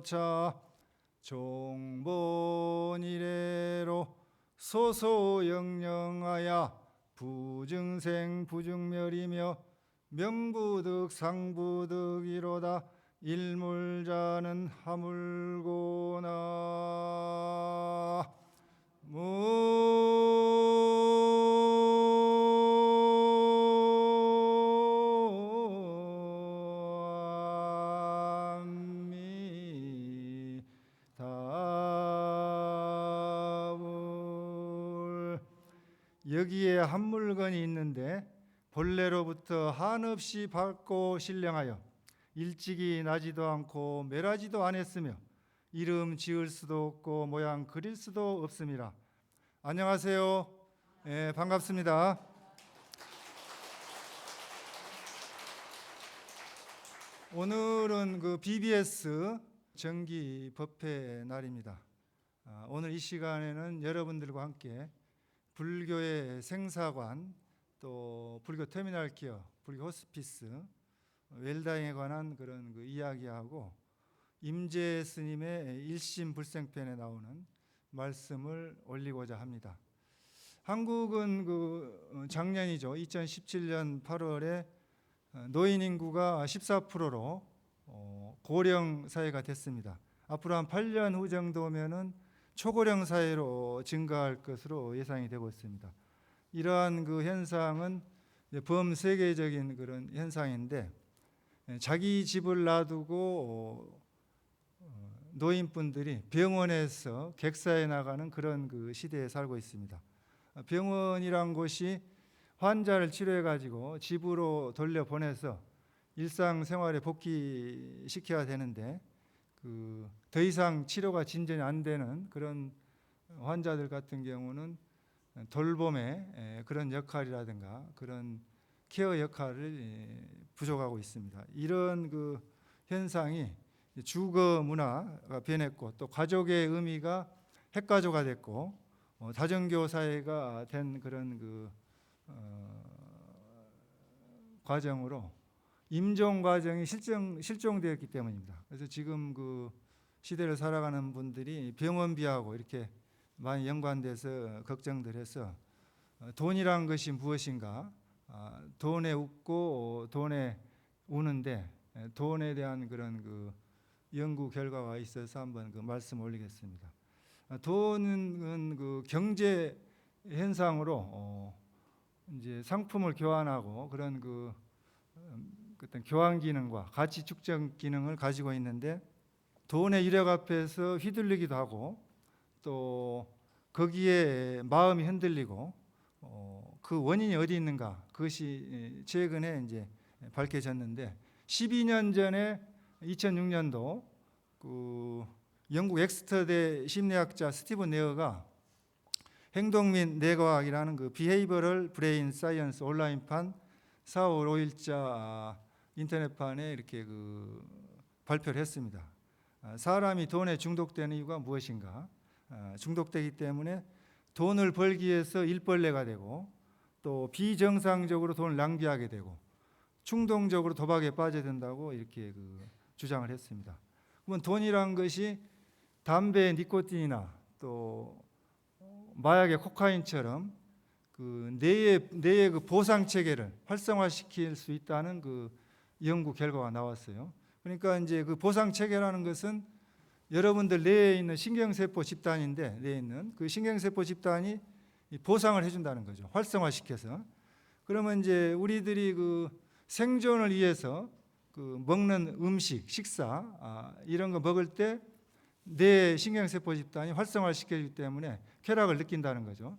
고차 종본 이래로 소소영령하야 부증생 부증멸이며 명부득 상부득이로다 일물자는 하물고나 여기에 한 물건이 있는데 본래로부터 한없이 밝고 신령하여 일찍이 나지도 않고 멸하지도 않았으며 이름 지을 수도 없고 모양 그릴 수도 없습니다. 안녕하세요. 네, 반갑습니다. 오늘은 그 BBS 정기 법회 날입니다. 오늘 이 시간에는 여러분들과 함께 불교의 생사관, 또 불교 터미널 기업, 불교 호스피스, 웰다잉에 관한 그런 그 이야기하고 임재 스님의 일심 불생편에 나오는 말씀을 올리고자 합니다. 한국은 그 작년이죠. 2017년 8월에 노인 인구가 14%로 고령 사회가 됐습니다. 앞으로 한 8년 후 정도면은 초고령 사회로 증가할 것으로 예상이 되고 있습니다. 이러한 그 현상은 범세계적인 그런 현상인데 자기 집을 놔두고 노인분들이 병원에서 객사해 나가는 그런 그 시대에 살고 있습니다. 병원이란 곳이 환자를 치료해 가지고 집으로 돌려보내서 일상생활에 복귀시켜야 되는데 더 이상 치료가 진전이 안 되는 그런 환자들 같은 경우는 돌봄의 그런 역할이라든가 그런 케어 역할을 부족하고 있습니다. 이런 그 현상이 주거 문화가 변했고 또 가족의 의미가 핵가족화 됐고 다정교 사회가 된 그런 그 과정으로 임종 과정이 실종되었기 때문입니다. 그래서 지금 그 시대를 살아가는 분들이 병원비하고 이렇게 많이 연관돼서 걱정들 해서 돈이란 것이 무엇인가, 돈에 웃고 돈에 우는데 돈에 대한 그런 그 연구 결과가 있어서 한번 그 말씀 올리겠습니다. 돈은 그 경제 현상으로 이제 상품을 교환하고 그런 그 어떤 교환 기능과 가치 축적 기능을 가지고 있는데 돈의 유력 앞에서 휘둘리기도 하고 또 거기에 마음이 흔들리고 그 원인이 어디 있는가 그것이 최근에 이제 밝혀졌는데 12년 전에 2006년도 그 영국 엑스터대 심리학자 스티븐 네어가 행동 및 뇌과학이라는 그 비헤이버럴 브레인 사이언스 온라인판 4월 5일자 인터넷판에 이렇게 그 발표를 했습니다. 사람이 돈에 중독되는 이유가 무엇인가? 중독되기 때문에 돈을 벌기 위해서 일벌레가 되고 또 비정상적으로 돈을 낭비하게 되고 충동적으로 도박에 빠져든다고 이렇게 그 주장을 했습니다. 그러면 돈이란 것이 담배, 니코틴이나 또 마약의 코카인처럼 그 뇌의 그 보상 체계를 활성화시킬 수 있다는 그 연구 결과가 나왔어요. 그러니까 이제 그 보상 체계라는 것은 여러분들 뇌에 있는 신경세포 집단인데 뇌에 있는 그 신경세포 집단이 보상을 해준다는 거죠. 활성화시켜서. 그러면 이제 우리들이 그 생존을 위해서 그 먹는 음식, 식사 이런 거 먹을 때 뇌 신경세포 집단이 활성화시켜주기 때문에 쾌락을 느낀다는 거죠.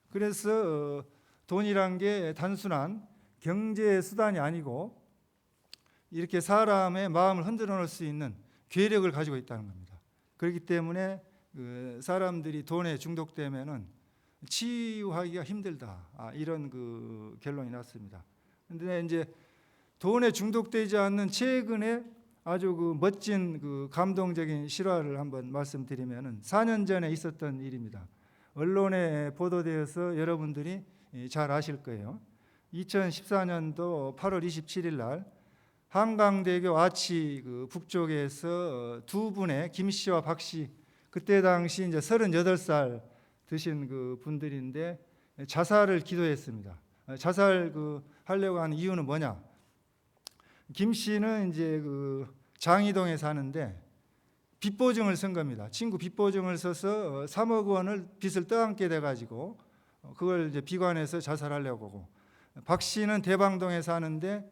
그래서 돈이란 게 단순한 경제 수단이 아니고 이렇게 사람의 마음을 흔들어 놓을 수 있는 괴력을 가지고 있다는 겁니다. 그렇기 때문에 그 사람들이 돈에 중독되면은 치유하기가 힘들다. 이런 그 결론이 났습니다. 그런데 이제 돈에 중독되지 않는 최근에 아주 그 멋진 그 감동적인 실화를 한번 말씀드리면은 4년 전에 있었던 일입니다. 언론에 보도되어서 여러분들이 잘 아실 거예요. 2014년도 8월 27일 날 한강대교 아치 그 북쪽에서 두 분의 김 씨와 박 씨, 그때 당시 이제 38살 드신 그 분들인데 자살을 기도했습니다. 자살 하려고 하는 이유는 뭐냐? 김 씨는 이제 그 장이동에 사는데 빚보증을 쓴 겁니다. 친구 빚보증을 써서 3억 원을 빚을 떠안게 돼가지고 그걸 이제 비관해서 자살하려고 하고, 박 씨는 대방동에 사는데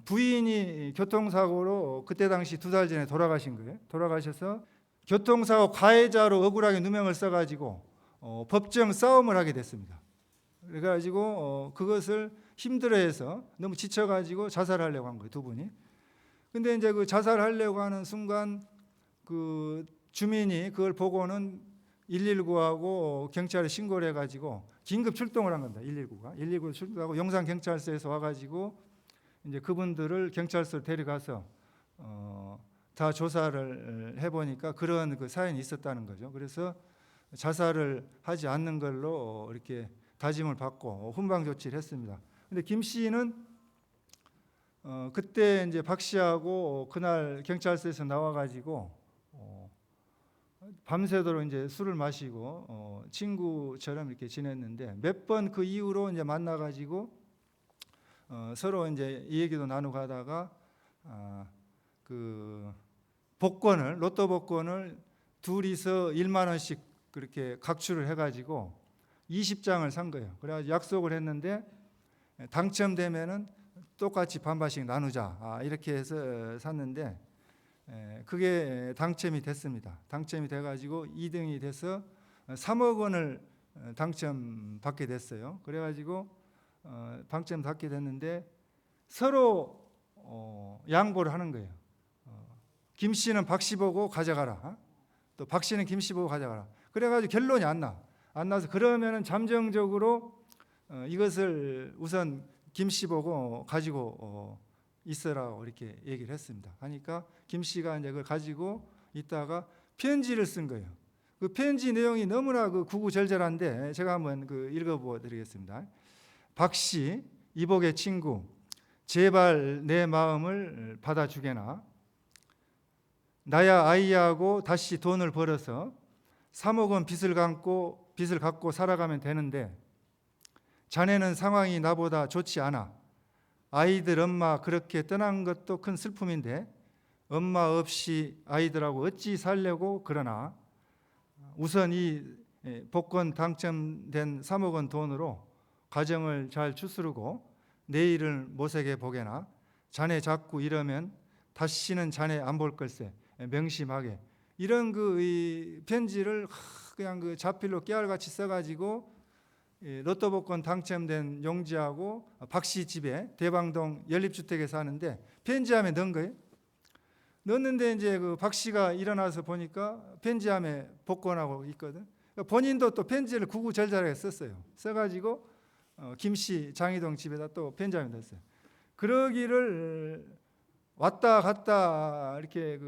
부인이 교통사고로 그때 당시 2달 전에 돌아가신 거예요. 돌아가셔서 교통사고 가해자로 억울하게 누명을 써가지고 법정 싸움을 하게 됐습니다. 그래가지고 그것을 힘들어해서 너무 지쳐가지고 자살하려고 한 거예요, 두 분이. 근데 이제 그 자살하려고 하는 순간 그 주민이 그걸 보고는 119하고 경찰에 신고를 해가지고 긴급 출동을 한 겁니다. 119가 출동하고 용산경찰서에서 와가지고 이제 그분들을 경찰서로 데려가서 다 조사를 해보니까 그런 그 사연이 있었다는 거죠. 그래서 자살을 하지 않는 걸로 이렇게 다짐을 받고 훈방 조치를 했습니다. 근데 김 씨는 그때 이제 박 씨하고 그날 경찰서에서 나와가지고 밤새도록 이제 술을 마시고 친구처럼 이렇게 지냈는데, 몇 번 그 이후로 이제 만나가지고 서로 이제 이 얘기도 나누고 하다가 그 복권을, 로또 복권을 둘이서 1만 원씩 그렇게 각출을 해가지고 20장을 산 거예요. 그래가지고 약속을 했는데 당첨되면은 똑같이 반반씩 나누자, 이렇게 해서 샀는데 그게 당첨이 됐습니다. 당첨이 돼가지고 2등이 돼서 3억 원을 당첨받게 됐어요. 그래가지고 당첨받게 됐는데 서로 양보를 하는 거예요. 김 씨는 박 씨 보고 가져가라, 또 박 씨는 김 씨 보고 가져가라. 그래가지고 결론이 안 나서 그러면은 잠정적으로 이것을 우선 김 씨 보고 가지고 있으라고 이렇게 얘기를 했습니다. 하니까 김 씨가 이제 그걸 가지고 있다가 편지를 쓴 거예요. 그 편지 내용이 너무나 그 구구절절한데 제가 한번 그 읽어보 드리겠습니다. 박 씨, 이복의 친구, 제발 내 마음을 받아주게나. 나야 아이하고 다시 돈을 벌어서 3억 원 빚을 갖고 살아가면 되는데 자네는 상황이 나보다 좋지 않아. 아이들 엄마 그렇게 떠난 것도 큰 슬픔인데 엄마 없이 아이들하고 어찌 살려고 그러나. 우선 이 복권 당첨된 3억 원 돈으로 가정을 잘 추스르고 내일을 모색해 보게나. 자네 자꾸 이러면 다시는 자네 안 볼 걸세. 명심하게. 이런 이 편지를 그냥 그 자필로 깨알같이 써가지고 로또 복권 당첨된 용지하고 박 씨 집에 대방동 연립주택에 사는데 편지함에 넣은 거예요. 넣었는데 이제 그 박 씨가 일어나서 보니까 편지함에 복권하고 있거든. 본인도 또 편지를 구구절절하게 썼어요. 써가지고 김 씨 장이동 집에다 또 편지함에 넣었어요. 그러기를 왔다 갔다 이렇게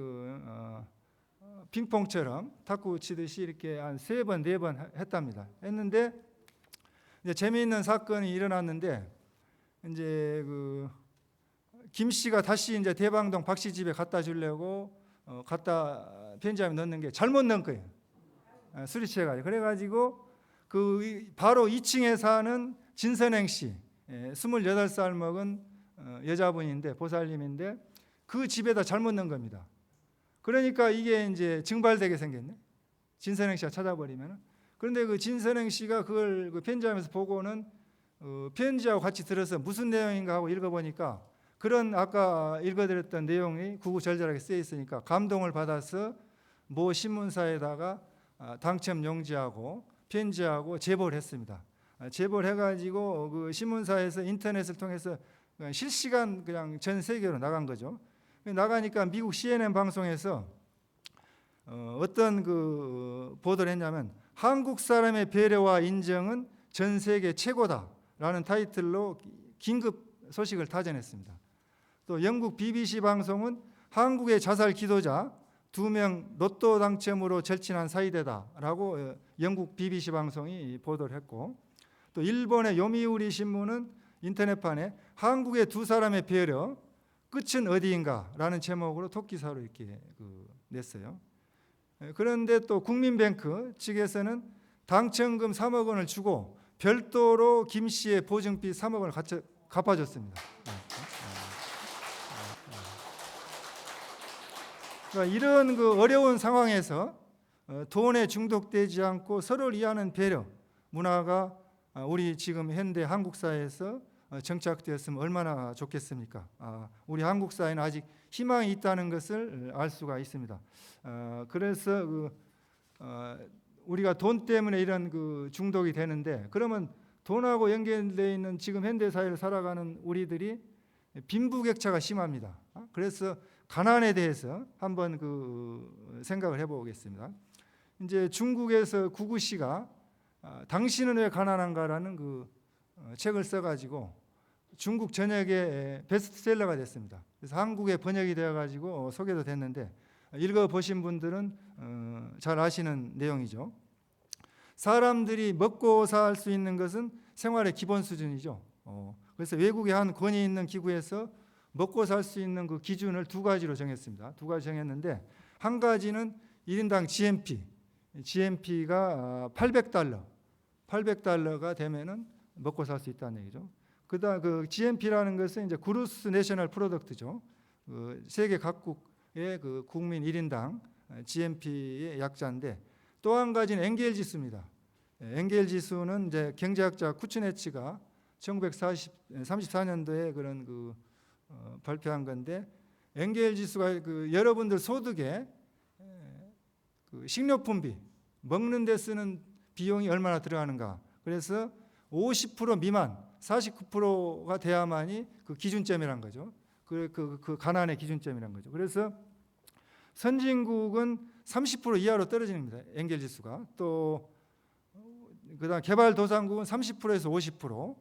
핑퐁처럼 탁구 치듯이 이렇게 한 3번, 4번 했답니다. 했는데 이제 재미있는 사건이 일어났는데 이제 김 씨가 다시 이제 대방동 박 씨 집에 갖다 주려고 갖다 편지함에 넣는 게 잘못 넣은 거예요. 술이 취해가지고. 그래가지고 바로 2층에 사는 진선행 씨, 28살 먹은 여자분인데 보살님인데 그 집에다 잘못 넣은 겁니다. 그러니까 이게 이제 증발되게 생겼네. 진선행 씨가 찾아버리면. 그런데 그 진선행 씨가 그걸 편지함에서 보고는 편지하고 같이 들어서 무슨 내용인가 하고 읽어보니까 그런 아까 읽어드렸던 내용이 구구절절하게 쓰여 있으니까 감동을 받아서 모 신문사에다가 당첨 용지하고 편지하고 제보를 했습니다. 제보를 해가지고 그 신문사에서 인터넷을 통해서 그냥 실시간 그냥 전 세계로 나간 거죠. 나가니까 미국 CNN 방송에서 어떤 보도를 했냐면 한국 사람의 배려와 인정은 전 세계 최고다라는 타이틀로 긴급 소식을 타전했습니다. 또 영국 BBC 방송은 한국의 자살 기도자 2명 로또 당첨으로 절친한 사이대다라고 영국 BBC 방송이 보도를 했고, 또 일본의 요미우리 신문은 인터넷판에 한국의 2사람의 배려, 끝은 어디인가라는 제목으로 토끼사로 이렇게 냈어요. 그런데 또 국민뱅크 측에서는 당첨금 3억 원을 주고 별도로 김 씨의 보증비 3억 원을 갚아줬습니다. 그러니까 이런 어려운 상황에서 돈에 중독되지 않고 서로를 이해하는 배려 문화가 우리 지금 현대 한국 사회에서 정착되었으면 얼마나 좋겠습니까? 우리 한국 사회는 아직 희망이 있다는 것을 알 수가 있습니다. 그래서 우리가 돈 때문에 이런 중독이 되는데, 그러면 돈하고 연결되어 있는 지금 현대 사회를 살아가는 우리들이 빈부격차가 심합니다. 그래서 가난에 대해서 한번 생각을 해보겠습니다. 이제 중국에서 구구씨가 당신은 왜 가난한가라는 책을 써가지고 중국 전역에 베스트셀러가 됐습니다. 그래서 한국에 번역이 되어가지고 소개도 됐는데 읽어보신 분들은 잘 아시는 내용이죠. 사람들이 먹고 살 수 있는 것은 생활의 기본 수준이죠. 그래서 외국의 한 권위 있는 기구에서 먹고 살 수 있는 기준을 두 가지로 정했습니다. 두 가지 정했는데, 한 가지는 1인당 GNP가 800달러가 되면은 먹고 살 수 있다는 얘기죠. 그다음 GNP라는 것은 이제 그루스 내셔널 프로덕트죠. 세계 각국의 국민 1인당 GNP의 약자인데, 또 한 가지는 엔겔 지수입니다. 엔겔 지수는 이제 경제학자 쿠츠네츠가 1934년도에 그런 발표한 건데, 엔겔 지수가 여러분들 소득에 식료품비, 먹는 데 쓰는 비용이 얼마나 들어가는가. 그래서 50% 미만, 49%가 돼야만이 기준점이란 거죠. 그 가난의 기준점이란 거죠. 그래서 선진국은 30% 이하로 떨어지는 겁니다. 엔겔 지수가. 또 그다음 개발도상국은 30%에서 50%,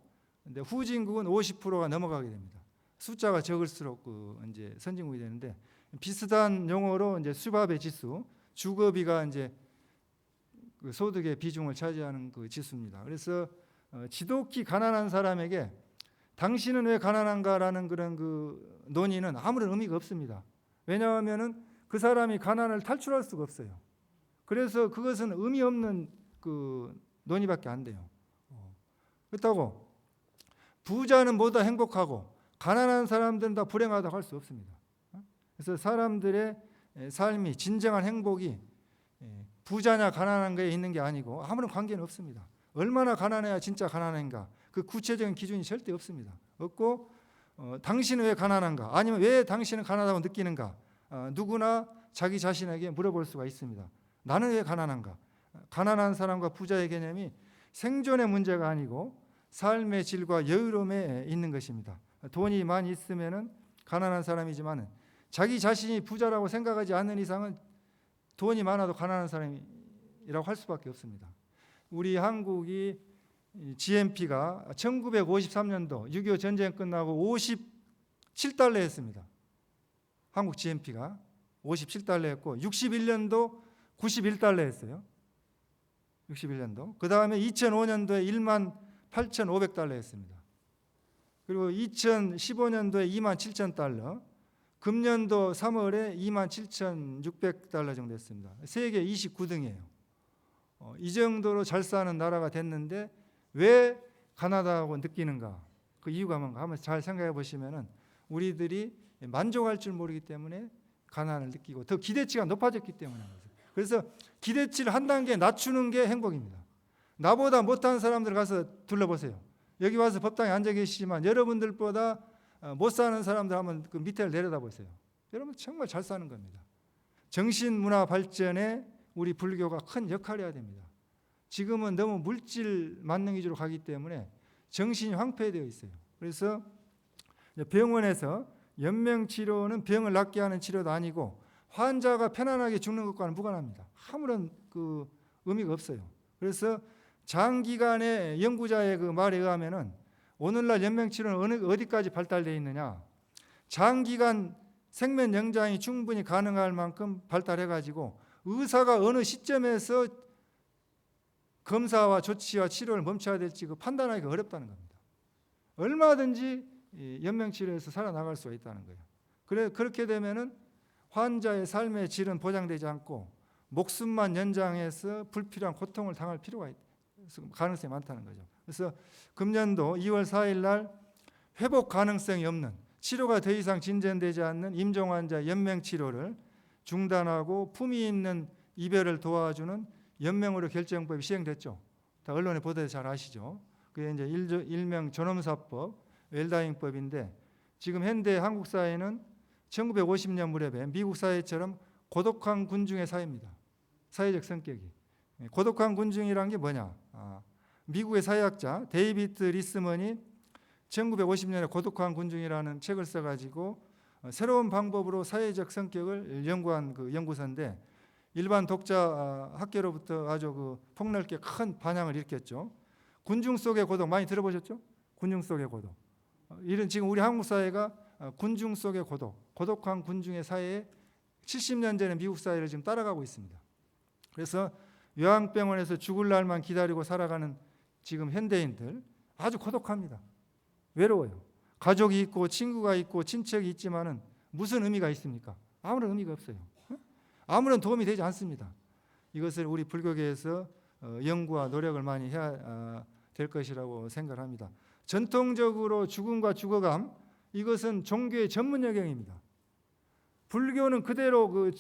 근데 후진국은 50%가 넘어가게 됩니다. 숫자가 적을수록 이제 선진국이 되는데, 비슷한 용어로 이제 수밥의 지수, 주거비가 이제 소득의 비중을 차지하는 지수입니다. 그래서 지독히 가난한 사람에게 당신은 왜 가난한가라는 그런 논의는 아무런 의미가 없습니다. 왜냐하면은 그 사람이 가난을 탈출할 수가 없어요. 그래서 그것은 의미 없는 논의밖에 안 돼요. 그렇다고 부자는 모두 행복하고 가난한 사람들은 다 불행하다고 할 수 없습니다. 그래서 사람들의 삶이, 진정한 행복이 부자냐 가난한 거에 있는 게 아니고 아무런 관계는 없습니다. 얼마나 가난해야 진짜 가난한가, 그 구체적인 기준이 절대 없습니다. 없고 당신은 왜 가난한가, 아니면 왜 당신은 가난하다고 느끼는가, 누구나 자기 자신에게 물어볼 수가 있습니다. 나는 왜 가난한가? 가난한 사람과 부자의 개념이 생존의 문제가 아니고 삶의 질과 여유로움에 있는 것입니다. 돈이 많이 있으면은 가난한 사람이지만 자기 자신이 부자라고 생각하지 않는 이상은 돈이 많아도 가난한 사람이라고 할 수밖에 없습니다. 우리 한국이 GNP가 1953년도 6.25 전쟁 끝나고 57달러였습니다. 한국 GNP가 57달러였고 61년도 91달러였어요. 61년도. 그 다음에 2005년도에 18,500달러였습니다. 그리고 2015년도에 27,000달러, 금년도 3월에 27,600달러 정도 됐습니다. 세계 29등이에요. 이 정도로 잘 사는 나라가 됐는데 왜 가난하다고 느끼는가? 그 이유가 뭔가 한번 잘 생각해 보시면은 우리들이 만족할 줄 모르기 때문에 가난을 느끼고 더 기대치가 높아졌기 때문에. 그래서 기대치를 한 단계 낮추는 게 행복입니다. 나보다 못한 사람들 가서 둘러보세요. 여기 와서 법당에 앉아 계시지만 여러분들보다 못 사는 사람들 한번 그 밑에를 내려다보세요. 여러분 정말 잘 사는 겁니다. 정신문화 발전에 우리 불교가 큰 역할을 해야 됩니다. 지금은 너무 물질 만능 위주로 가기 때문에 정신이 황폐되어 있어요. 그래서 병원에서 연명치료는 병을 낫게 하는 치료도 아니고 환자가 편안하게 죽는 것과는 무관합니다. 아무런 의미가 없어요. 그래서 장기간의 연구자의 말에 의하면은 오늘날 연명치료는 어디까지 발달되어 있느냐, 장기간 생명 연장이 충분히 가능할 만큼 발달해가지고 의사가 어느 시점에서 검사와 조치와 치료를 멈춰야 될지 판단하기가 어렵다는 겁니다. 얼마든지 연명치료에서 살아나갈 수가 있다는 거예요. 그렇게 되면은 환자의 삶의 질은 보장되지 않고 목숨만 연장해서 불필요한 고통을 당할 필요가 가능성이 많다는 거죠. 그래서 금년도 2월 4일 날 회복 가능성이 없는, 치료가 더 이상 진전되지 않는 임종 환자 연명 치료를 중단하고 품위 있는 이별을 도와주는 연명의료 결정법이 시행됐죠. 다 언론에 보도해서 잘 아시죠. 그게 이제 일명 존엄사법, 웰다잉법인데, 지금 현대 한국 사회는 1950년 무렵에 미국 사회처럼 고독한 군중의 사회입니다. 사회적 성격이. 고독한 군중이란 게 뭐냐? 미국의 사회학자 데이비드 리스먼이 1950년에 고독한 군중이라는 책을 써가지고 새로운 방법으로 사회적 성격을 연구한 그 연구서인데, 일반 독자 학계로부터 아주 그 폭넓게 큰 반향을 일으켰죠. 군중 속의 고독 많이 들어보셨죠? 군중 속의 고독. 이런 지금 우리 한국 사회가 군중 속의 고독한 군중의 사회에 70년 전에 미국 사회를 지금 따라가고 있습니다. 그래서 요양병원에서 죽을 날만 기다리고 살아가는 지금 현대인들 아주 고독합니다. 외로워요. 가족이 있고 친구가 있고 친척이 있지만은 무슨 의미가 있습니까? 아무런 의미가 없어요. 아무런 도움이 되지 않습니다. 이것을 우리 불교계에서 연구와 노력을 많이 해야 될 것이라고 생각을 합니다. 전통적으로 죽음과 죽어감, 이것은 종교의 전문 영역입니다. 불교는 그대로 그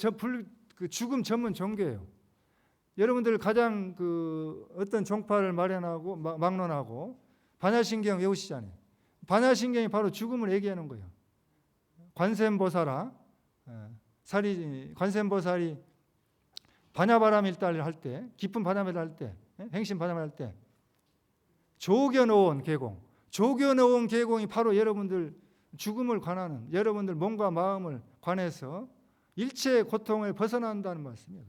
죽음 전문 종교예요. 여러분들 가장 어떤 종파를 마련하고 막론하고 반야신경 외우시잖아요. 반야신경이 바로 죽음을 얘기하는 거예요. 관세음보살이 반야바라밀다를 할 때, 깊은 반야바라밀 할 때, 행신 반야바라밀 할 때 조겨놓은 계공, 조겨놓은 계공이 바로 여러분들 죽음을 관하는, 여러분들 몸과 마음을 관해서 일체의 고통을 벗어난다는 말씀이에요.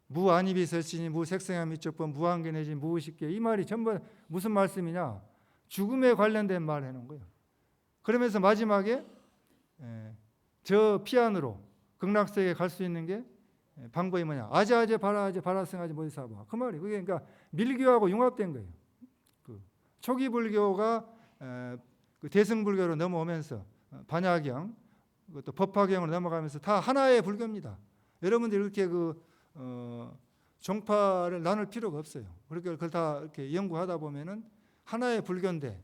무안이비설신이 무색생함 미적법 무한견해진 무의식계, 이 말이 전부 무슨 말씀이냐? 죽음에 관련된 말을 해놓은 거예요. 그러면서 마지막에 저 피안으로 극락세계에 갈 수 있는 게 방법이 뭐냐? 아자아제 바라아제 바라승아제 모디사바. 그 말이 그게 그러니까 밀교하고 융합된 거예요. 초기 불교가 대승불교로 넘어오면서 반야경, 또 법화경으로 넘어가면서 다 하나의 불교입니다. 여러분들 이렇게 종파를 나눌 필요가 없어요. 그렇게 그걸 다 이렇게 연구하다 보면은 하나의 불교인데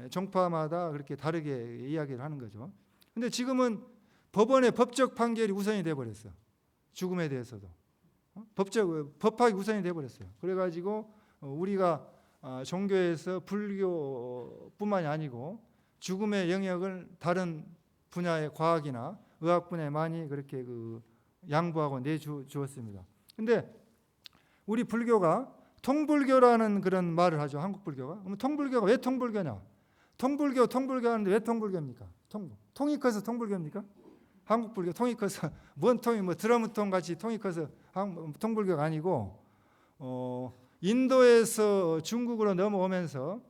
종파마다 그렇게 다르게 이야기를 하는 거죠. 근데 지금은 법원의 법적 판결이 우선이 돼 버렸어. 죽음에 대해서도 법학이 우선이 돼 버렸어요. 그래가지고 우리가 종교에서 불교뿐만이 아니고 죽음의 영역을 다른 분야의 과학이나 의학 분야에 많이 그렇게 양보하고 내주었습니다. 근데 우리 불교가 통불교라는 그런 말을 하죠. 한국 불교가. 그럼 통불교가 왜 통불교냐? 통불교 하는데 왜 통불교입니까? 통이 커서 통불교입니까? 한국 불교 통이 커서 뭔 통이 드러무통 같이 통이 커서 통불교가 아니고 인도에서 중국으로 넘어오면서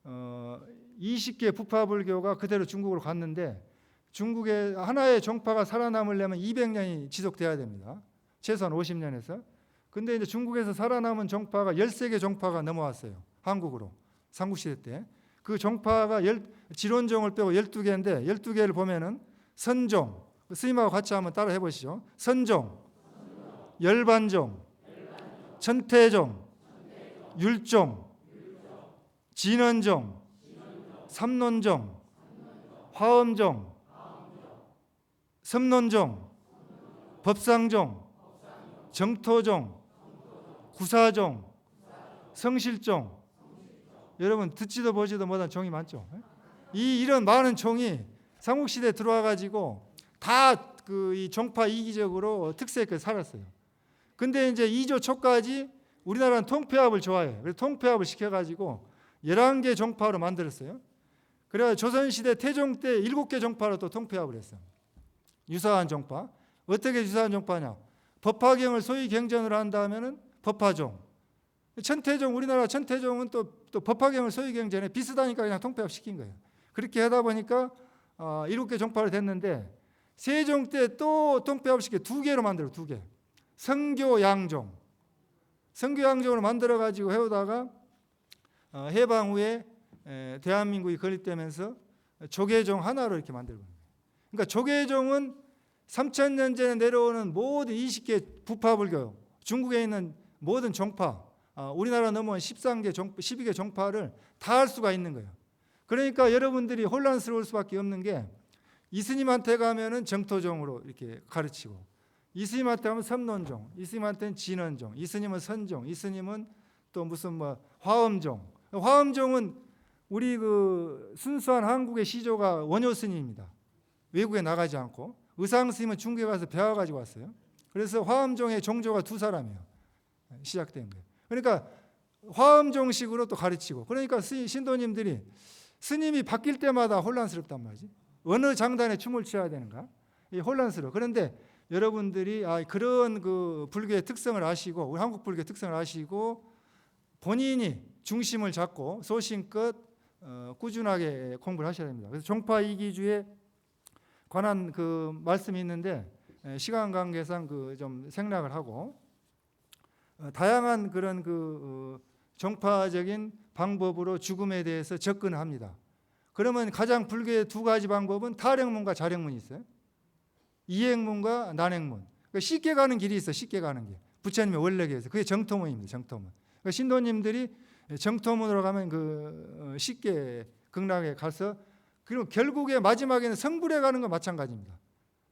20개 부파불교가 그대로 중국으로 갔는데, 중국의 하나의 종파가 살아남으려면 200년이 지속돼야 됩니다. 최소한 50년에서. 근데 이제 중국에서 살아남은 종파가 13개 종파가 넘어왔어요. 한국으로. 삼국시대 때. 그 종파가 지론종을 빼고 12개인데 12개를 보면은 선종, 스님하고 같이 한번 따라 해보시죠. 선종, 열반종, 천태종, 율종, 진원종, 삼론종, 화엄종, 섬론종, 법상종, 정토종, 구사종, 성실종. 여러분 듣지도 보지도 못한 종이 많죠. 이런 많은 종이 삼국시대에 들어와 가지고 다 이 종파 이기적으로 특색을 살았어요. 근데 이제 2조 초까지 우리나라는 통폐합을 좋아해요. 그래서 통폐합을 시켜가지고 11개 종파로 만들었어요. 그래서 조선시대 태종 때 7개 종파로 또 통폐합을 했어요. 유사한 종파. 어떻게 유사한 종파냐? 법화경을 소위 경전으로 한다면은 법화종. 천태종, 우리나라 천태종은 또 법화경을 소위 경전에 비슷하니까 그냥 통폐합 시킨 거예요. 그렇게 하다 보니까 7개 종파로 됐는데, 세종 때 또 통폐합 시켜 2개로 만들어, 2개. 성교양종. 성교양종으로 만들어가지고 해오다가 해방 후에 대한민국이 건립되면서 조계종 하나로 이렇게 만들고, 그러니까 조계종은 3,000년 전에 내려오는 모든 20개 부파불교, 중국에 있는 모든 종파, 우리나라 넘어온 12개 종파를 다 할 수가 있는 거예요. 그러니까 여러분들이 혼란스러울 수밖에 없는 게, 이스님한테 가면은 정토종으로 이렇게 가르치고, 이스님한테 가면 삼론종, 이스님한테는 진원종, 이스님은 선종, 이스님은 또 무슨 뭐 화엄종. 화엄종은 우리 그 순수한 한국의 시조가 원효 스님입니다. 외국에 나가지 않고. 의상 스님은 중국에 가서 배워가지고 왔어요. 그래서 화엄종의 종조가 2사람이에요. 시작된 거예요. 그러니까 화엄종식으로 또 가르치고, 그러니까 신도님들이 스님이 바뀔 때마다 혼란스럽단 말이지. 어느 장단에 춤을 춰야 되는가? 혼란스러워. 그런데 여러분들이 그런 그 불교의 특성을 아시고, 우리 한국 불교의 특성을 아시고, 본인이 중심을 잡고 소신껏 꾸준하게 공부를 하셔야 됩니다. 그래서 종파 이기주에 관한 그 말씀이 있는데, 시간 관계상 그 좀 생략을 하고, 다양한 그런 그 종파적인 방법으로 죽음에 대해서 접근을 합니다. 그러면 가장 불교의 2가지 방법은 탈행문과 자행문이 있어요. 이행문과 난행문. 그러니까 쉽게 가는 길이 있어요. 쉽게 가는 길. 부처님의 원래계에서. 그게 정토문입니다. 정토문. 그러니까 신도님들이 정토문으로 가면 그 쉽게 극락에 가서, 그리고 결국에 마지막에는 성불에 가는 건 마찬가지입니다.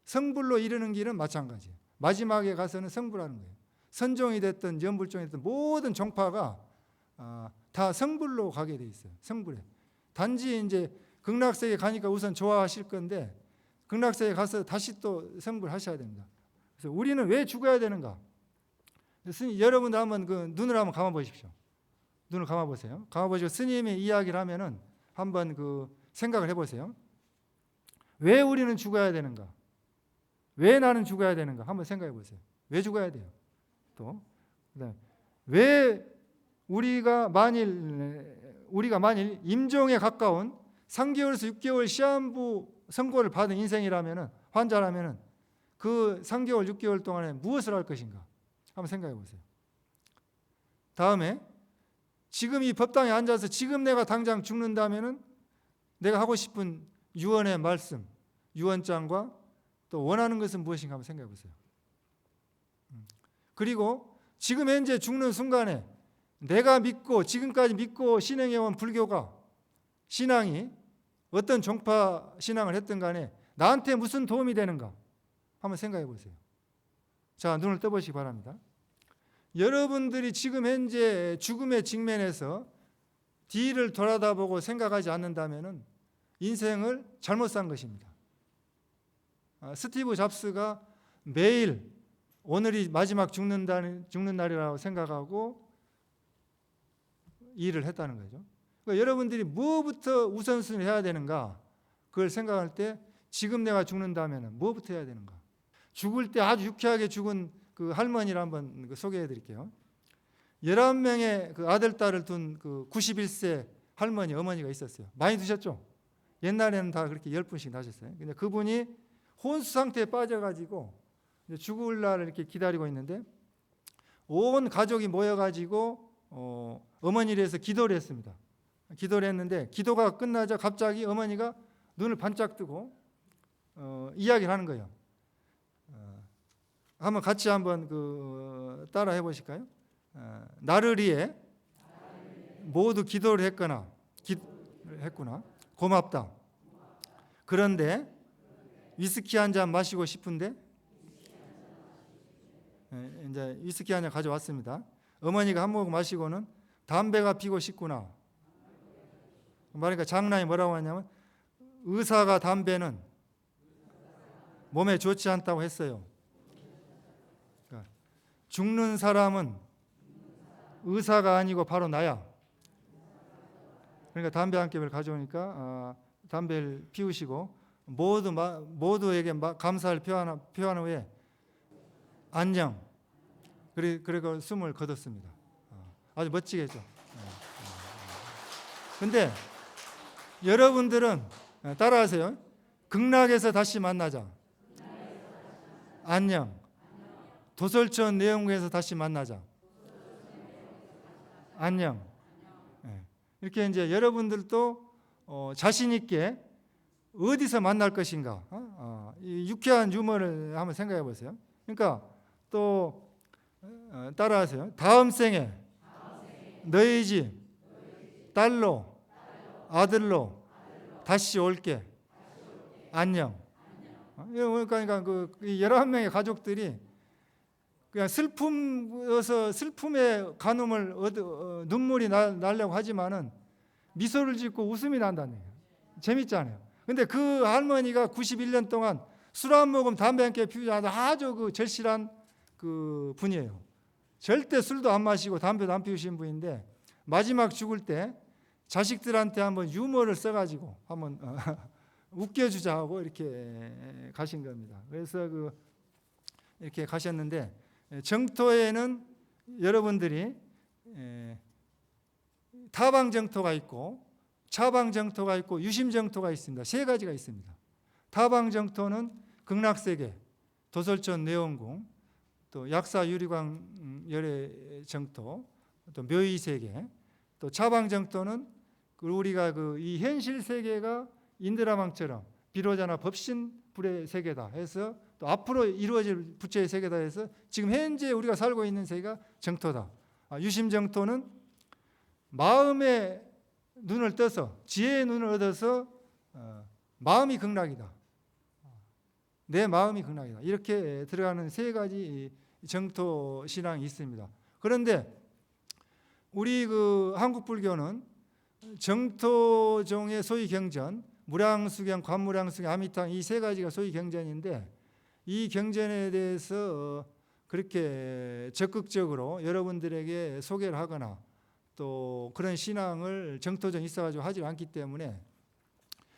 성불로 이르는 길은 마찬가지예요. 마지막에 가서는 성불하는 거예요. 선종이 됐든 연불종이 됐든 모든 종파가 다 성불로 가게 돼 있어요. 성불에. 단지 이제 극락세계 가니까 우선 좋아하실 건데, 극락세계 가서 다시 또 성불하셔야 됩니다. 그래서 우리는 왜 죽어야 되는가? 여러분들 한번 그 눈을 한번 감아 보십시오. 눈을 감아 보세요. 감아 보시고 스님이 이야기를 하면은 한번 그 생각을 해보세요. 왜 우리는 죽어야 되는가? 왜 나는 죽어야 되는가? 한번 생각해 보세요. 왜 죽어야 돼요? 또 그다음에 왜 우리가 만일 임종에 가까운 3개월에서 6개월 시한부 선고를 받은 인생이라면은, 환자라면은 그 3개월, 6개월 동안에 무엇을 할 것인가? 한번 생각해 보세요. 다음에 지금 이 법당에 앉아서 지금 내가 당장 죽는다면은 내가 하고 싶은 유언의 말씀, 유언장과 또 원하는 것은 무엇인가 한번 생각해 보세요. 그리고 지금 현재 죽는 순간에 내가 믿고 지금까지 믿고 신행해온 불교가, 신앙이 어떤 종파 신앙을 했든 간에 나한테 무슨 도움이 되는가 한번 생각해 보세요. 자, 눈을 떠보시기 바랍니다. 여러분들이 지금 현재 죽음의 직면에서 뒤를 돌아다보고 생각하지 않는다면 인생을 잘못 산 것입니다. 스티브 잡스가 매일 오늘이 마지막 죽는 날이라고 생각하고 일을 했다는 거죠. 그러니까 여러분들이 뭐부터 우선순위를 해야 되는가, 그걸 생각할 때 지금 내가 죽는다면 뭐부터 해야 되는가. 죽을 때 아주 유쾌하게 죽은 그 할머니를 한번 소개해 드릴게요. 11명의 그 아들, 딸을 둔 그 91세 할머니, 어머니가 있었어요. 많이 두셨죠? 옛날에는 다 그렇게 10분씩 나셨어요. 근데 그분이 혼수 상태에 빠져가지고 죽을 날을 이렇게 기다리고 있는데, 온 가족이 모여가지고 어머니를 위해서 기도를 했습니다. 기도를 했는데, 기도가 끝나자 갑자기 어머니가 눈을 반짝 뜨고 이야기를 하는 거예요. 한번 같이 한번 그 따라 해보실까요? 나를 위해 모두 기도를 했구나. 고맙다. 그런데 위스키 한 잔 마시고 싶은데, 이제 위스키 한 잔 가져왔습니다. 어머니가 한 모금 마시고는 담배가 피고 싶구나. 그러니까 장남이 뭐라고 하냐면, 의사가 담배는 몸에 좋지 않다고 했어요. 그러니까 죽는 사람은 의사가 아니고 바로 나야. 그러니까 담배 한 캡을 가져오니까 담배를 피우시고 모두에게 감사를 표한 후에 안녕. 그리고 숨을 거뒀습니다. 아주 멋지게 했죠. 근데 여러분들은 따라하세요. 극락에서 다시 만나자. 안녕. 도솔천 내영구에서 다시 만나자. 안녕. 이렇게 이제 여러분들도 자신 있게 어디서 만날 것인가? 이 유쾌한 유머를 한번 생각해 보세요. 그러니까 또 따라하세요. 다음 생에 너희 집 딸로 아들로 다시 올게. 안녕. 그러니까 그 11명의 가족들이 그냥 슬픔의 간음을 눈물이 나려고 하지만은 미소를 짓고 웃음이 난다는 거예요. 재밌잖아요. 근데 그 할머니가 91년 동안 술 한 모금 담배 한 개 피우지 않아도 아주 그 절실한 그 분이에요. 절대 술도 안 마시고 담배도 안 피우신 분인데 마지막 죽을 때 자식들한테 한번 유머를 써가지고 한번 웃겨주자 하고 이렇게 가신 겁니다. 그래서 이렇게 가셨는데 정토에는 여러분들이 타방정토가 있고 차방정토가 있고 유심정토가 있습니다. 세 가지가 있습니다. 타방정토는 극락세계, 도솔천 내원궁, 또 약사유리광 열애정토, 또 묘의세계, 또 차방정토는 우리가 이 현실 세계가 인드라망처럼 비로자나 법신 불의 세계다 해서 또 앞으로 이루어질 부처의 세계다 해서 지금 현재 우리가 살고 있는 세계가 정토다. 유심정토는 마음의 눈을 떠서 지혜의 눈을 얻어서 마음이 극락이다. 내 마음이 극락이다. 이렇게 들어가는 세 가지 정토 신앙이 있습니다. 그런데 우리 한국 불교는 정토종의 소위 경전, 무량수경, 관무량수경, 아미탕 이 세 가지가 소위 경전인데 이 경전에 대해서 그렇게 적극적으로 여러분들에게 소개를 하거나 또 그런 신앙을 정토종 있어가지고 하지 않기 때문에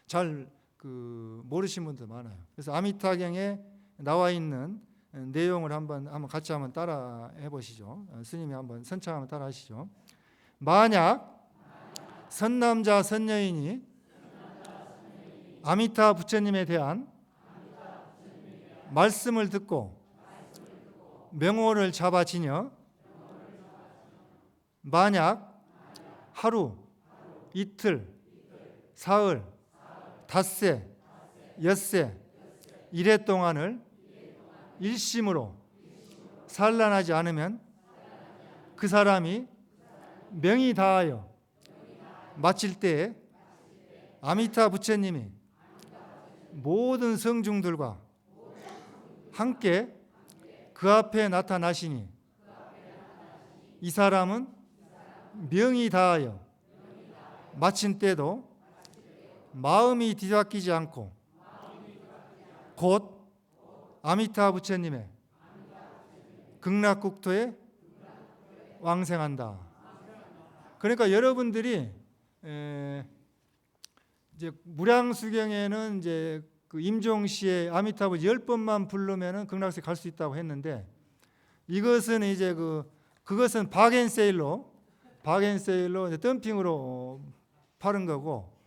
잘 모르시는 분들 많아요. 그래서 아미타경에 나와 있는 내용을 한번 같이 한번 따라 해보시죠. 스님이 한번 선창 한번 따라 하시죠. 만약 선남자 선여인이 아미타 부처님에 대한 말씀을 듣고 명호를 잡아 지녀 만약 하루, 이틀, 사흘, 닷새, 엿새, 이래 동안을 일심으로 산란하지 않으면 그 사람이 명이 다하여 마칠 때에 아미타 부처님이 모든 성중들과 함께 그 앞에 나타나시니 이 사람은 명이 다하여 마친 때도 마음이 뒤바뀌지 않고 곧 아미타 부처님의 극락국토에 왕생한다. 그러니까 여러분들이 이제 무량수경에는 이제 임종시에 아미타부 10번만 부르면은 극락세 갈 수 있다고 했는데 이것은 이제 그것은 바겐세일로 덤핑으로 파는 거고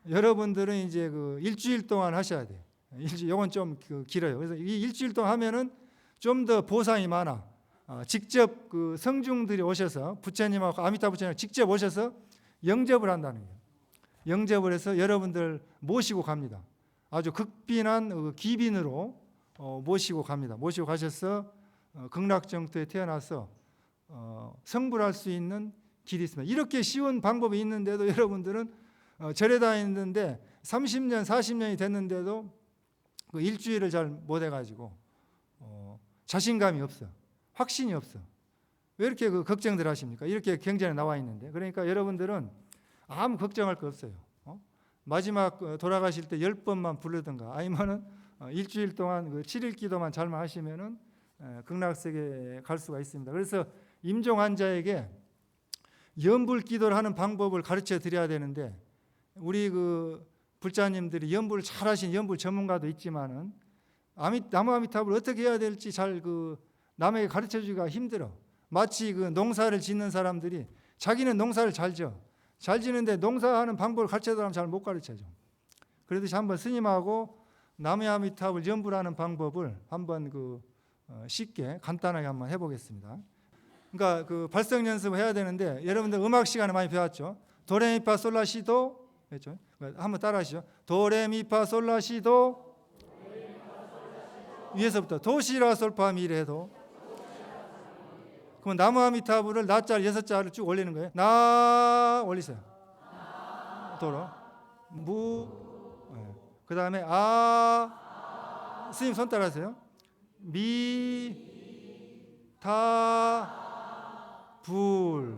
여러분들은 이제 일주일 동안 하셔야 돼요. 이건 좀 길어요. 그래서 이 일주일 동안 하면은 좀 더 보상이 많아. 직접 성중들이 오셔서 부처님하고 아미타 부처님 직접 오셔서 영접을 한다는 거예요. 영접을 해서 여러분들 모시고 갑니다. 아주 극빈한 기빈으로 모시고 갑니다. 모시고 가셔서 극락정토에 태어나서 성불할 수 있는 길이 있습니다. 이렇게 쉬운 방법이 있는데도 여러분들은 절에 다니는데 30년, 40년이 됐는데도 일주일을 잘 못 해가지고 자신감이 없어. 확신이 없어. 왜 이렇게 걱정들 하십니까? 이렇게 경전에 나와 있는데. 그러니까 여러분들은 아무 걱정할 거 없어요. 마지막 돌아가실 때 10번만 부르든가 아니면은 일주일 동안 7일 기도만 잘만 하시면은 극락세계에 갈 수가 있습니다. 그래서 임종 환자에게 연불 기도를 하는 방법을 가르쳐 드려야 되는데 우리 불자님들이 연불을 잘 하신 연불 전문가도 있지만은 나무 아미타불을 어떻게 해야 될지 잘 남에게 가르쳐 주기가 힘들어. 마치 농사를 짓는 사람들이 자기는 농사를 잘 지어. 잘 지는데 농사하는 방법을 가르쳐달라면 잘 못 가르쳐줘. 그러듯이 한번 스님하고 나무 아미타불 연불하는 방법을 한번 쉽게 간단하게 한번 해보겠습니다. 그러니까 발성 연습을 해야 되는데 여러분들 음악 시간에 많이 배웠죠. 도레미파 솔라시도 했죠. 한번 따라하시죠. 도레미파솔라시도 위에서부터 도시라솔파미레도. 그럼 나무아미타불을 나자를 6자를 쭉 올리는 거예요. 나 올리세요. 도로 무. 그 다음에 아. 스님 손 따라하세요. 미, 타, 불.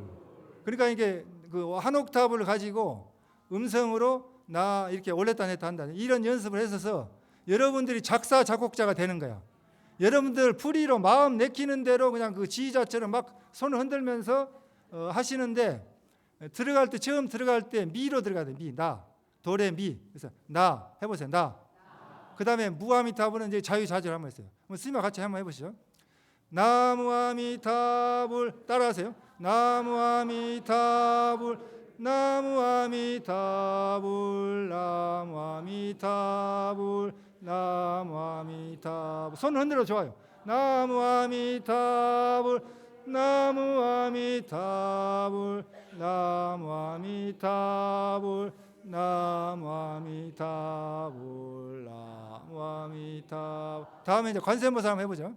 그러니까 이게 그 한 옥타브를 가지고 음성으로 나 이렇게 올렸다 냈다 한다. 이런 연습을 해서 여러분들이 작사 작곡자가 되는 거야. 여러분들 풀이로 마음 내키는 대로 그냥 그 지휘자처럼 막 손을 흔들면서 하시는데, 들어갈 때 처음 들어갈 때 미로 들어가야 돼. 미, 나, 도레 미. 그래서 나 해보세요. 나. 그 다음에 무아미타불은 이제 자유자재로 한번 했어요. 스님과 같이 한번 해보시죠. 나무아미타불 따라하세요. 나무아미타불, 나무아미타불, 나무아미타불, 나무아미타불. 손을 흔들어 좋아요. 나무아미타불, 나무아미타불, 나무아미타불, 나무아미타불, 나무아미타불. 다음에 이제 관세음보살 한번 해보죠.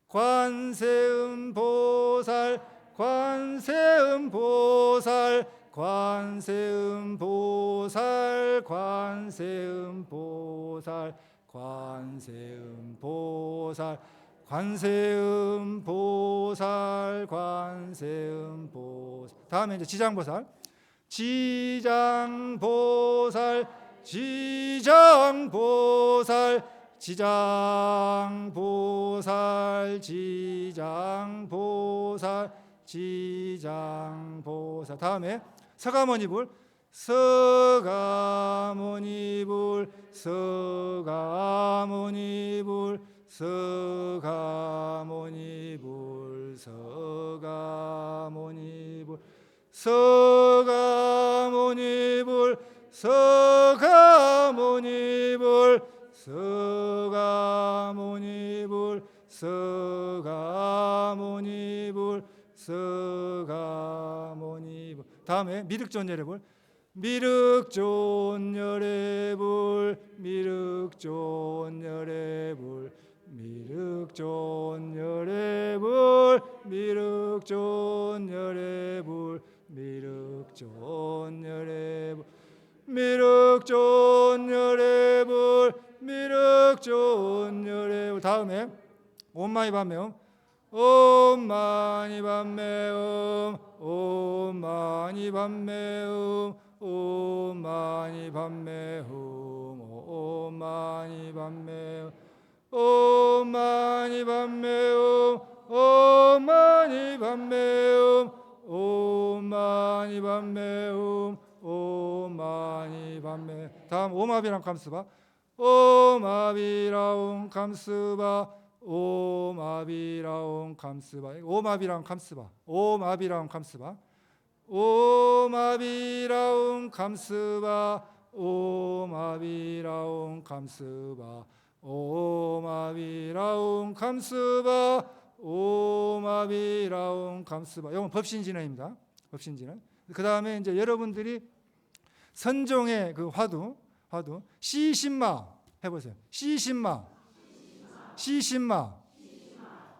관세음보살, 관세음보살, 관세음보살, 관세음보살, 관세음보살, 관세음보살, 관세음보살. 다음에 이제 지장보살. 지장보살, 지장보살, 지장보살, 지장보살, 지장보살. 다음에 서가모니불. 서가모니불, 서가모니불, 서가모니불, 서가모니불, 서가모니불, 서가모니불, 서가모니불, 서가모니불, 서가모니불. 다음에 미륵존열애불. 미륵존열애불, 미륵존열애불, 미륵존열애불, 미륵존열애불, 미륵존열애불, 미륵존열애불, 미륵존열애불. 다음에 옴마니밤매옴. 옴마니밤매옴, 옴마니밤매옴, 옴마니밤매옴, 옴마니밤매옴, 옴마니밤매옴, 옴마니밤매옴, 옴마니밤매옴, 옴마니밤매. 다음 오마비랑 감스바. 오마비라옹 감스바, 오마비라옹 감스바. 오마비라옹 감스바, 오마비라옹 감스바, 오마비라옹 감스바, 오마비라옹 감스바, 오마비라옹 감스바, 오마비라옹 감스바. 이건 법신진언입니다. 법신진언. 그 다음에 이제 여러분들이 선종의 그 화두 시신마 해보세요. 시신마, 시신마,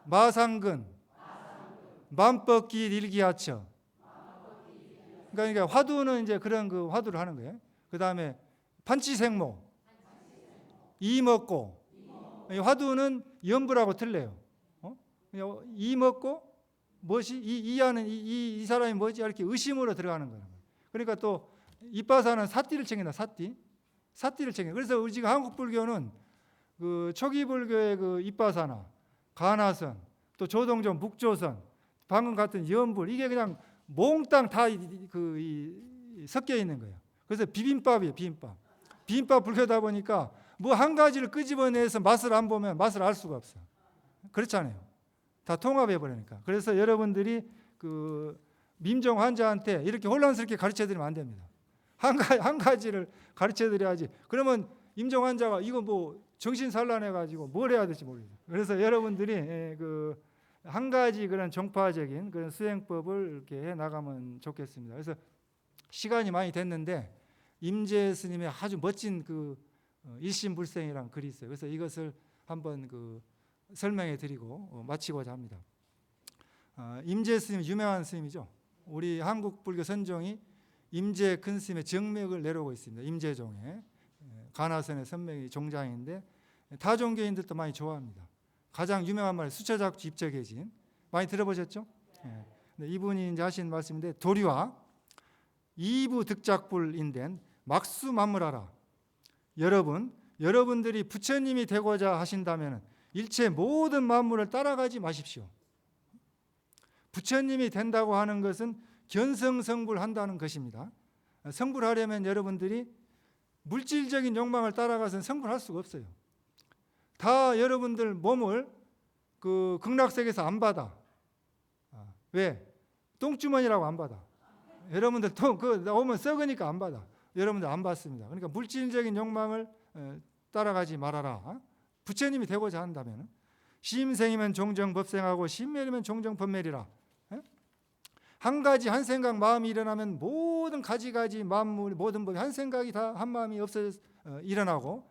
마상근, 만법길 일기하처. 그러니까 화두는 이제 그런 그 화두를 하는 거예요. 그 다음에 판치생모, 이먹고. 화두는 연불하고 틀려요. 이먹고 뭐지? 이하는 이 사람이 뭐지? 이렇게 의심으로 들어가는 거예요. 그러니까 또 이빠사는 사띠를 챙긴다. 사띠를 챙겨. 그래서 우리가 한국 불교는 그 초기 불교의 그 이빠사나 가나선, 또 조동전, 묵조선, 방금 같은 연불, 이게 그냥 몽땅 다 섞여 있는 거예요. 그래서 비빔밥이에요. 비빔밥 불교다 보니까 뭐 한 가지를 끄집어내서 맛을 안 보면 맛을 알 수가 없어요. 그렇잖아요. 다 통합해 버리니까. 그래서 여러분들이 그 민정 환자한테 이렇게 혼란스럽게 가르쳐드리면 안 됩니다. 한 가지를 가르쳐드려야지. 그러면 임종 환자가 이거 뭐 정신 산란해가지고 뭘 해야 될지 모르겠어요. 그래서 여러분들이 그 한 가지 그런 정파적인 그런 수행법을 이렇게 해 나가면 좋겠습니다. 그래서 시간이 많이 됐는데 임재 스님의 아주 멋진 그 일심불생이라는 글이 있어요. 그래서 이것을 한번 그 설명해 드리고 마치고자 합니다. 임재 스님 유명한 스님이죠. 우리 한국 불교 선종이 임재 큰 스님의 정맥을 내려오고 있습니다. 임재종에 가나선의 선명이 종장인데 다종교인들도 많이 좋아합니다. 가장 유명한 말 수처작주 입적해진 많이 들어보셨죠? 이분이 이제 하신 말씀인데 도리와 이부 득작불인된 막수만물하라. 여러분들이 부처님이 되고자 하신다면 일체 모든 만물을 따라가지 마십시오. 부처님이 된다고 하는 것은 견성성불한다는 것입니다. 성불하려면 여러분들이 물질적인 욕망을 따라가서는 성불할 수가 없어요. 다 여러분들 몸을 그 극락세계에서 안 받아. 왜? 똥주머니라고 안 받아. 여러분들 오면 썩으니까 안 받아. 여러분들 안 받습니다. 그러니까 물질적인 욕망을 따라가지 말아라. 부처님이 되고자 한다면 심생이면 종정 법생하고 심멸이면 종정 법멸이라. 한 가지 한 생각 마음이 일어나면 모든 가지가지 만물 모든 법이 한 생각이 다 한 마음이 일어나고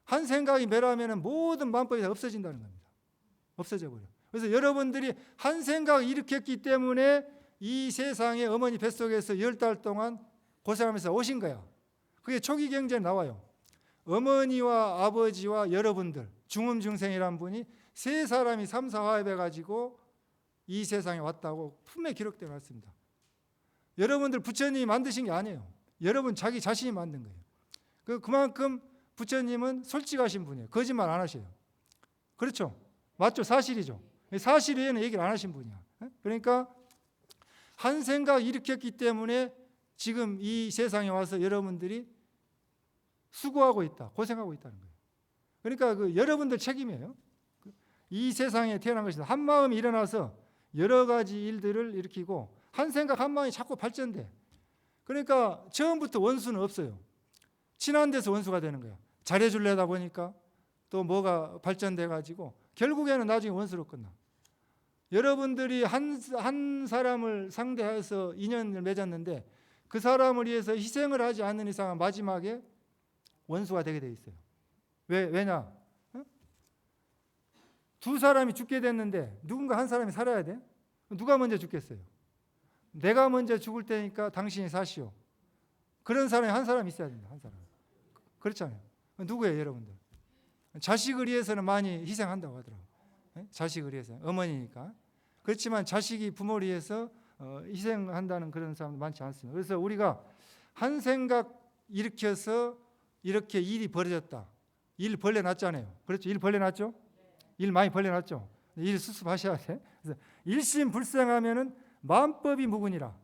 한 생각이 멸하면 모든 만법이 다 없어진다는 겁니다. 없어져 버려. 그래서 여러분들이 한 생각 일으켰기 때문에 이 세상에 어머니 뱃속에서 10달 동안 고생하면서 오신 거야. 그게 초기 경전에 나와요. 어머니와 아버지와 여러분들 중음중생이란 분이 세 사람이 삼사화합해 가지고 이 세상에 왔다고 품에 기록되어 있습니다. 여러분들 부처님이 만드신 게 아니에요. 여러분 자기 자신이 만든 거예요. 그만큼 부처님은 솔직하신 분이에요. 거짓말 안 하셔요. 그렇죠? 맞죠? 사실이죠. 사실 외에는 얘기를 안 하신 분이야. 그러니까 한 생각 일으켰기 때문에 지금 이 세상에 와서 여러분들이 수고하고 있다, 고생하고 있다는 거예요. 그러니까 여러분들 책임이에요. 이 세상에 태어난 것이다. 한 마음이 일어나서 여러 가지 일들을 일으키고 한 생각 한 마음이 자꾸 발전돼. 그러니까 처음부터 원수는 없어요. 친한 데서 원수가 되는 거야. 잘해줄래다 보니까 또 뭐가 발전돼 가지고 결국에는 나중에 원수로 끝나. 여러분들이 한 사람을 상대해서 인연을 맺었는데 그 사람을 위해서 희생을 하지 않는 이상은 마지막에 원수가 되게 돼 있어요. 왜냐? 두 사람이 죽게 됐는데 누군가 한 사람이 살아야 돼? 누가 먼저 죽겠어요? 내가 먼저 죽을 테니까 당신이 사시오. 그런 사람이 한 사람 있어야 된다. 한 사람. 그렇잖아요. 누구예요, 여러분들? 자식을 위해서는 많이 희생한다고 하더라고요. 자식을 위해서. 어머니니까. 그렇지만 자식이 부모를 위해서 희생한다는 그런 사람도 많지 않습니다. 그래서 우리가 한 생각 일으켜서 이렇게 일이 벌어졌다. 일 벌려놨잖아요. 그렇죠? 일 벌려놨죠? 일 많이 벌려놨죠? 일 수습하셔야 돼. 그래서 일심불생하면은 만법이 무근이라.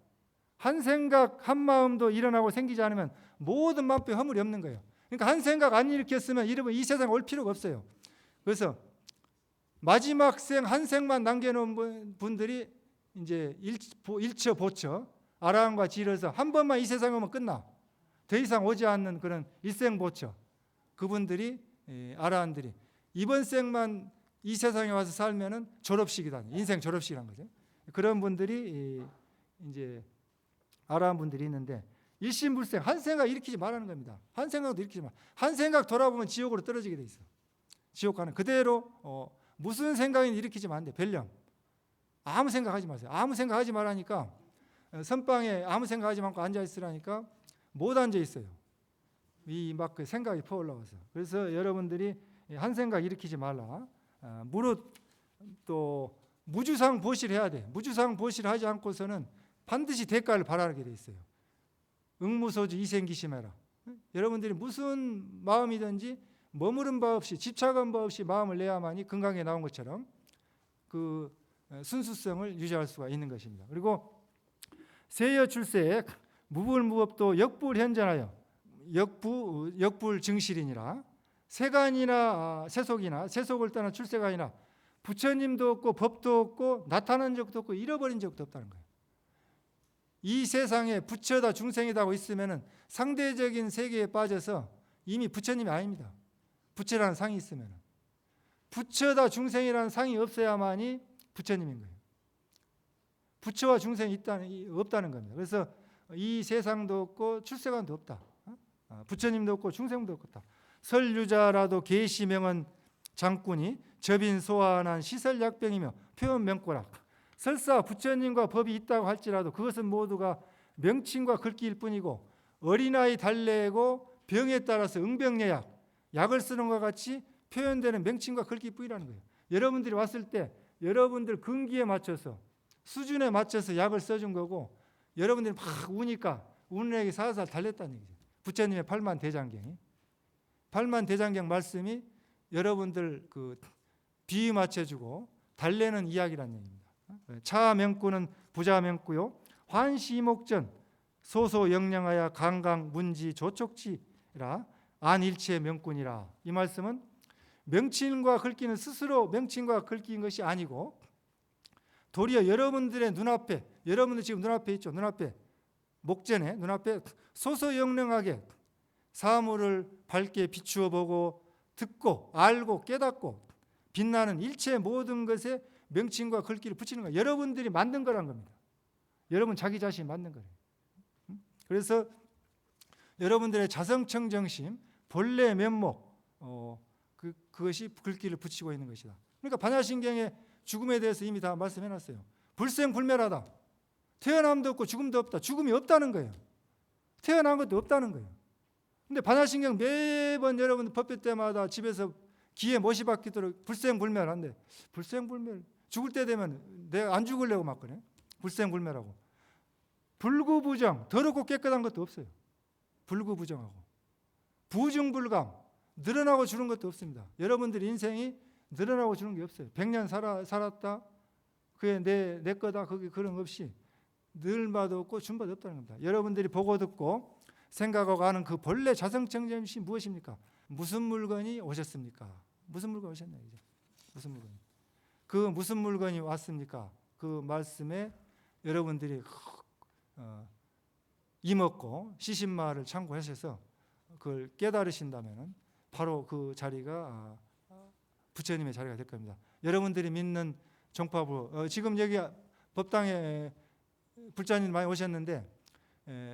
한 생각 한 마음도 일어나고 생기지 않으면 모든 만법에 허물이 없는 거예요. 그러니까 한 생각 안 일으켰으면 이 세상에 올 필요가 없어요. 그래서 마지막 생 한 생만 남겨놓은 분들이 이제 일처 보처 아라한과 지르서 한 번만 이 세상에 오면 끝나. 더 이상 오지 않는 그런 일생보처 그분들이 아라한들이 이번 생만 이 세상에 와서 살면은 졸업식이다. 인생 졸업식이란 거죠. 그런 분들이 이제 아라한 분들이 있는데 일심불생 한 생각 일으키지 말라는 겁니다. 한 생각도 일으키지 마. 한 생각 돌아보면 지옥으로 떨어지게 돼 있어. 지옥 가는 그대로 무슨 생각이든 일으키지면 안 돼. 별령. 아무 생각하지 마세요. 아무 생각하지 말라니까 선방에 아무 생각하지 말고 앉아 있으라니까 못 앉아 있어요. 이 막 그 생각이 퍼올라와서. 그래서 여러분들이 한 생각 일으키지 말라. 무릇 또 무주상 보실해야 돼. 무주상 보실하지 않고서는 반드시 대가를 바라게 돼 있어요. 응무소주 이생기심해라. 여러분들이 무슨 마음이든지 머무른 바 없이 집착한 바 없이 마음을 내야만이 건강에 나온 것처럼 그 순수성을 유지할 수가 있는 것입니다. 그리고 세여 출세에 무불무업도 역불현전하여 역불증실이니라. 세간이나 세속이나 세속을 떠나 출세가 아니라 부처님도 없고 법도 없고 나타난 적도 없고 잃어버린 적도 없다는 거예요. 이 세상에 부처다 중생이다 하고 있으면 상대적인 세계에 빠져서 이미 부처님이 아닙니다. 부처라는 상이 있으면 부처다 중생이라는 상이 없어야만이 부처님인 거예요. 부처와 중생이 없다는 겁니다. 그래서 이 세상도 없고 출세관도 없다. 부처님도 없고 중생도 없다. 설유자라도 계시명은 장꾼이 접인 소환한 시설약병이며 표현명꼬라. 설사 부처님과 법이 있다고 할지라도 그것은 모두가 명칭과 글귀일 뿐이고 어린아이 달래고 병에 따라서 응병예약, 약을 쓰는 것과 같이 표현되는 명칭과 글귀뿐이라는 거예요. 여러분들이 왔을 때 여러분들 근기에 맞춰서 수준에 맞춰서 약을 써준 거고 여러분들이 막 우니까 우는 애기 살살 달랬다는 얘기죠. 부처님의 팔만대장경이. 팔만대장경 말씀이 여러분들 그 비유 맞춰주고 달래는 이야기라는 얘기입니다. 차명구는 부자명구요. 환시목전 소소영령하여 강강 문지 조촉지라 안일체 명꾼이라. 이 말씀은 명칭과 글귀는 스스로 명칭과 글귀인 것이 아니고 도리어 여러분들의 눈앞에, 여러분들 지금 눈앞에 있죠. 눈앞에 목전에 눈앞에 소소영령하게 사물을 밝게 비추어 보고 듣고 알고 깨닫고 빛나는 일체 모든 것에 명칭과 글귀를 붙이는 거예요. 여러분들이 만든 거란 겁니다. 여러분 자기 자신이 만든 거예요. 그래서 여러분들의 자성청정심, 본래 면목, 그것이 글귀를 붙이고 있는 것이다. 그러니까 반야신경에 죽음에 대해서 이미 다 말씀해놨어요. 불생불멸하다. 태어남도 없고 죽음도 없다. 죽음이 없다는 거예요. 태어난 것도 없다는 거예요. 근데 반야신경 매번 여러분 법회 때마다 집에서 기에 못이 박히도록 불생불멸한데 불생불멸 죽을 때 되면 내가 안 죽으려고 막 그래. 불생불멸하고 불구부정 더럽고 깨끗한 것도 없어요. 불구부정하고 부중불감 늘어나고 주는 것도 없습니다. 여러분들 인생이 늘어나고 주는 게 없어요. 100년 살았다 그게 내 거다 그게 그런 거 없이 늘마도 없고 준바도 없다는 겁니다. 여러분들이 보고 듣고 생각하고 아는 그 본래 자성청정심이 무엇입니까? 무슨 물건이 오셨습니까? 무슨 물건이 오셨나요? 이제 무슨 물건? 그 무슨 물건이 왔습니까? 그 말씀에 여러분들이 이먹고 시신마를 참고하셔서 그걸 깨달으신다면 바로 그 자리가 부처님의 자리가 될 겁니다. 여러분들이 믿는 종파부 지금 여기 법당에 불자님 많이 오셨는데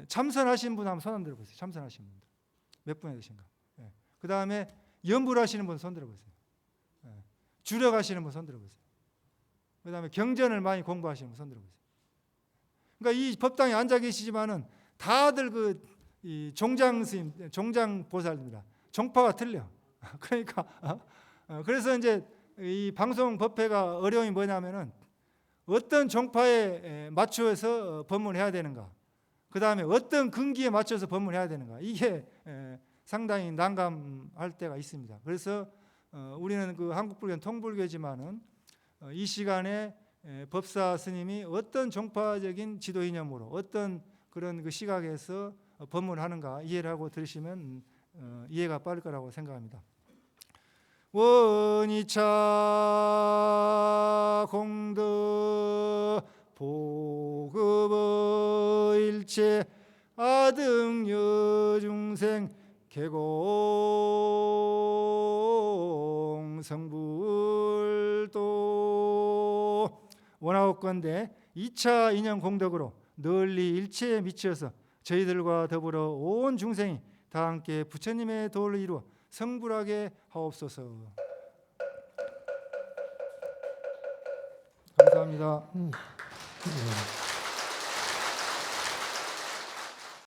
참선하신 분 한번 손 흔들어 보세요. 참선하신 분들 몇 분이 되신가? 그 다음에 염불하시는 분 손 들어보세요. 주력하시는 분 손 들어보세요. 그 다음에 경전을 많이 공부하시는 분 손 들어보세요. 그러니까 이 법당에 앉아 계시지만은 다들 이 종장 스님, 종장 보살입니다. 종파가 틀려. 그러니까 그래서 이제 이 방송 법회가 어려움이 뭐냐면은 어떤 종파에 맞춰서 법문해야 되는가, 그 다음에 어떤 근기에 맞춰서 법문해야 되는가, 이게 상당히 난감할 때가 있습니다. 그래서 우리는 그 한국불교는 통불교지만은 이 시간에 법사 스님이 어떤 종파적인 지도 이념으로 어떤 그런 그 시각에서 법문하는가 이해를 하고 들으시면 이해가 빠를 거라고 생각합니다. 원이차 공덕 보급의 일체 아등여 중생 개공 성불도 원하옵건대 2차 인연 공덕으로 널리 일체에 미치어서 저희들과 더불어 온 중생이 다 함께 부처님의 도를 이루어 성불하게 하옵소서. 감사합니다.